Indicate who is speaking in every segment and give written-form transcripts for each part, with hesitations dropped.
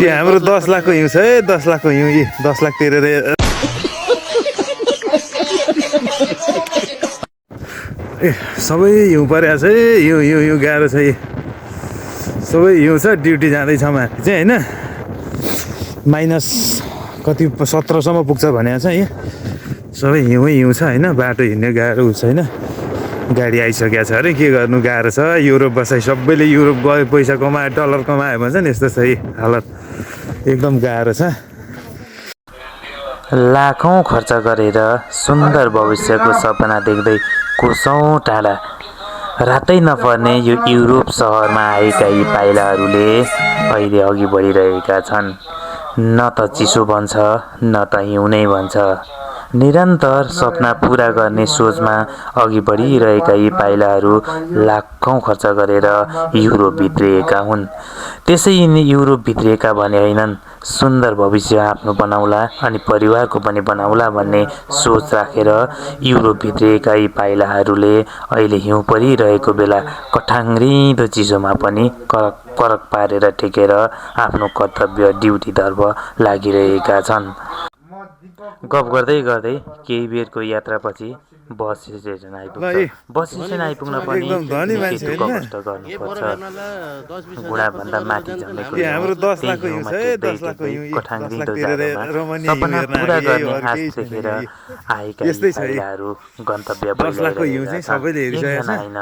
Speaker 1: हाम्रो 10 लाखको हिउँ छ है, 10 लाखको हिउँ। 10 लाख तिरेर ए सबै हिउँ परेको छ है। हिउँ गाह्रो छ। सबै हिउँ छ। ड्युटी जाँदैछ माथि चाहिँ होइन। माइनस कति 17सम्म पुग्छ भनेको छ यहाँ। सबै हिउँ छ होइन। बाटो हिँड्ने गाह्रो छैन। गाडी आइसकेको छ अरे। के गर्नु, गाह्रो छ। युरोप बसाइ सबैले युरोप गयो, पैसा कमायो, डलर कमायो भन्छ नि, यस्तो छ है हालत। एकदम गाह्रो छ।
Speaker 2: लाखौँ खर्च गरेर सुन्दर भविष्यको सपना देख्दै कोसौँ टाढा रातै नपर्ने यो युरोप सहरमा आएका यी पाइलाहरूले अहिले अघि बढिरहेका छन्। न त चिसो भन्छ, न त हिउँ नै भन्छ। निरन्तर सपना पुरा गर्ने सोचमा अघि बढिरहेका यी पाइलाहरू लाखौँ खर्च गरेर युरोप भित्रिएका हुन्। त्यसै यिनी युरोप भित्रिएका भने होइनन्, सुन्दर भविष्य आफ्नो बनाउला अनि परिवारको पनि बनाउला भन्ने सोच राखेर युरोप भित्रिएका यी पाइलाहरूले अहिले हिउँ परिरहेको बेला कठाङ्ग्रिँदो चिसोमा पनि करक परक पारेर टेकेर आफ्नो कर्तव्य ड्युटीतर्फ लागिरहेका छन्। गफ गर्दै गर्दै केही बेरको यात्रापछि बस स्टेसन आइपुग्छ। बस स्टेसन आइपुग्न पनि निकै दुःख कष्ट गर्नुपर्छ। घुँडाभन्दा माथि झमेको
Speaker 1: हाम्रो 10 लाखको हिउँ छ है, 10 लाखको हिउँ।
Speaker 2: कठाङ्ग्रिँदो जाडोमा सपना पुरा गर्ने आश देखेर आएका यी पाइलाहरू गन्तव्य पुर्याइरहेका छन्। एकजना होइन,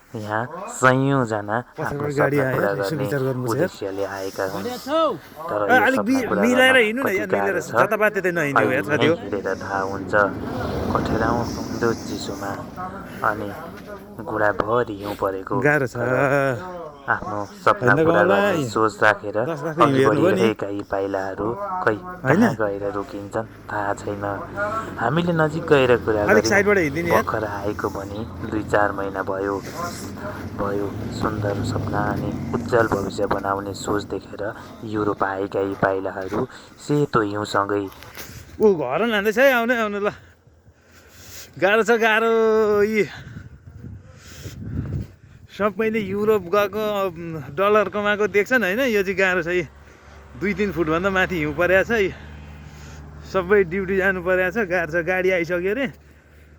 Speaker 2: यहाँ सयौँजना आफ्नो सपना पुरा गर्ने उद्देश्यले आएका हुन्। तर यो सपना पुरा गर्न कति गाह्रो छ अहिले नै हेरेर थाहा हुन्छ। कठेराउँदो चिसोमा अनि घुँडाभरि हिउँ परेको
Speaker 1: गाह्रो छ।
Speaker 2: आफ्नो सपना पुरा गर्ने सोच राखेर अघि बढिरहेका यी पाइलाहरू खै कहाँ गएर रोकिन्छन् थाहा छैन। हामीले नजिक गएर कुरा गऱ्यौँ। भर्खर आएको पनि 2-4 महिना भयो। सुन्दर सपना अनि उज्जवल भविष्य बनाउने सोच देखेर युरोप आएका यी पाइलाहरू सेतो हिउँसँगै
Speaker 1: घर लाँदैछ है। आउनु ल। गाह्रो छ, गाह्रो। यी सबैले युरोप गएको, डलर कमाएको देख्छन् होइन। यो चाहिँ गाह्रो छ। 2-3 फुटभन्दा माथि हिउँ परेको छ। सबै ड्युटी जानु परेको छ। गाह्रो छ। गाडी आइसक्यो अरे।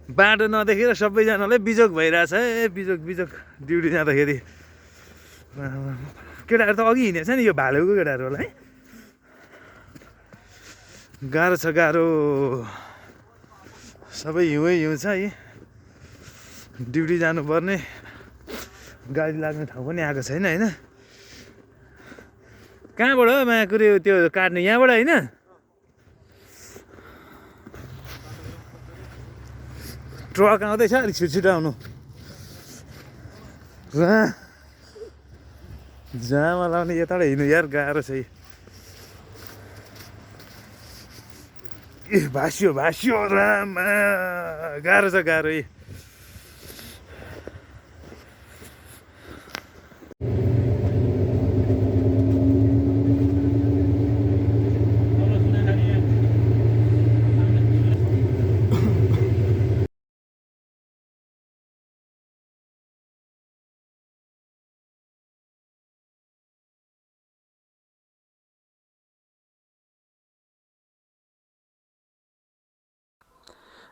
Speaker 1: बाटो नदेखेर सबैजनालाई बिजोक भइरहेछ है। बिजोक ड्युटी जाँदाखेरि। केटाहरू त अघि हिँडेछ नि। यो भालुको केटाहरू होला है। गाह्रो छ, गाह्रो। सबै हिउँ छ है। ड्युटी जानुपर्ने, गाडी लाग्ने ठाउँ पनि आएको छैन होइन। कहाँबाट हो माकुरी त्यो काट्ने? यहाँबाट होइन? ट्रक आउँदैछ, अलिक छिटो आउनु। जामा लाउने यताबाट हिँड्नु यार, गाह्रो छ। भास्यो राममा, गाह्रो छ, गाह्रो।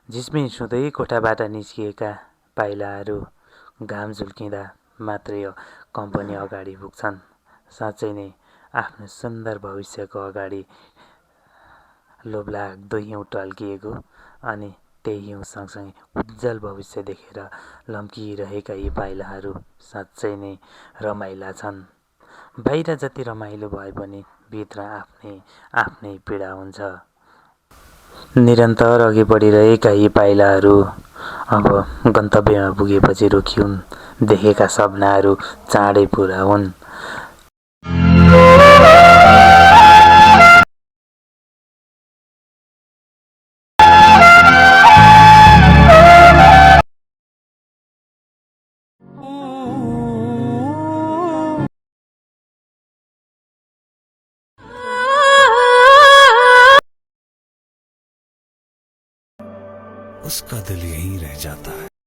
Speaker 2: झिसमिस हुँदै कोठाबाट निस्किएका पाइलाहरू घाम झुल्किँदा मात्रै कम्पनी अगाडि पुग्छन्। साँच्चै नै आफ्नो सुन्दर भविष्यको अगाडि लोभलाग्दो हिउँ टल्किएको अनि त्यही हिउँ सँगसँगै उज्जवल भविष्य देखेर लम्किरहेका यी पाइलाहरू साँच्चै नै रमाइला छन्। बाहिर जति रमाइलो भए पनि भित्र आफ्नै पीडा हुन्छ। निरन्तर अघि बढिरहेका यी पाइलाहरू अब गन्तव्यमा पुगेपछि रोकिउन्। देखेका सपनाहरू चाँडै पुरा हुन्।
Speaker 3: उसका दिल यहीं रह जाता है।